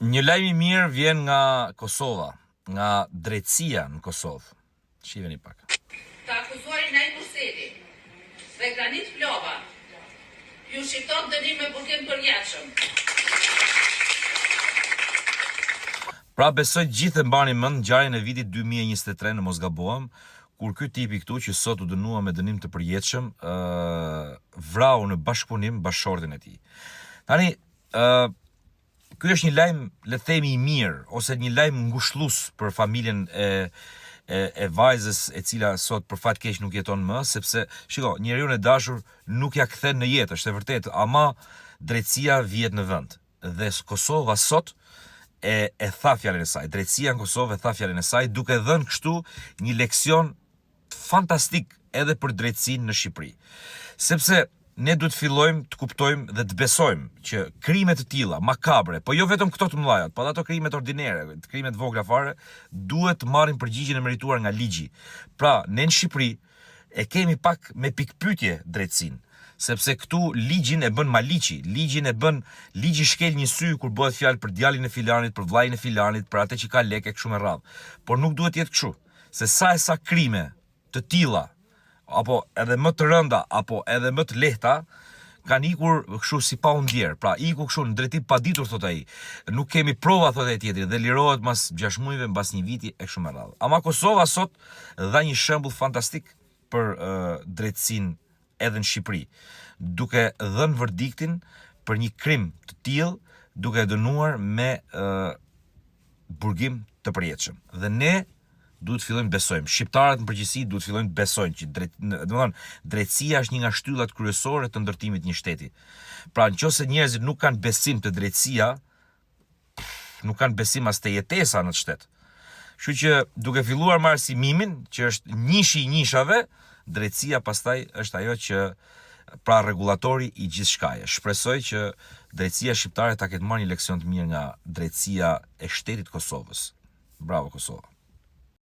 Një lajm I mirë vjen nga Kosova, nga drejtësia në Kosovë. Shiheni pak. Të akuzuarin Naj Kurseli dhe Granit Flova ju shqipton dënim me burkim përjetshëm. Pra besoj gjithë e mbani mend ngjarjen e vitit 2023 në mos gabohem, kur ky tipi këtu që sot u dënua me dënim të përjetshëm, vrau në bashkëpunim bashkëshortin e tij. Tani, ky është një lajm, le të themi I mirë, ose një lajm ngushëllues për familjen e vajzës e cila sot për fat keq nuk jeton më, sepse shiko, njeriu e dashur nuk ja kthen në jetë, është e vërtetë, ama drejtësia vihet në vend. Dhe Kosova sot e tha fjalën e saj. Drejtësia në Kosovë e tha fjalën e saj, duke dhënë kështu një leksion fantastik edhe për drejtësinë në Shqipëri. Sepse ne duhet fillojmë të kuptojmë dhe të besojmë që krime të tilla, makabre, po jo vetëm këto të mëdha, por ato krimet ordinere, krimet vogla fare, duhet të marrin përgjigjen e merituar nga ligji. Pra, ne në Shqipëri e kemi pak me pikpyetje drejtësinë, sepse këtu ligjin e bën maliqi, ligji shkel një sy kur bëhet fjalë për djalin e filanit, për vllajin e filanit, për atë që ka lekë kështu me radhë. Por nuk duhet jetë kështu, se sa krime të tilla, apo edhe më të rënda, apo edhe më të lehta, kanë ikur kështu si pa u ndjer. Pra, iku kështu në drejtim paditur, thot ai. Nuk kemi prova, thot ai tjetri, dhe lirohet mas 6 muajve, mbas një viti e kështu me radhë. Ama Kosova sot dha një shembull fantastik për drejtësinë edhe në Shqipëri, duke dhënë verdiktin për një krim të tillë, duke dënuar me burgim të përjetshëm. Dhe ne duhet të fillojmë besojmë. Shqiptarët në përgjithësi duhet të fillojnë të besojnë që drejtësia është një nga shtyllat kryesore të ndërtimit të një shteti. Pra, nëse njerëzit nuk kanë besim te drejtësia, nuk kanë besim as te jetesa në shtet. Kështu që duke filluar me arsimimin, që është nishi I nishave, drejtësia pastaj është ajo që pra rregullatori I gjithçkaje. Shpresoj që drejtësia shqiptare ta ketë marrë një leksion të mirë nga drejtësia e shtetit Kosovës. Bravo Kosova.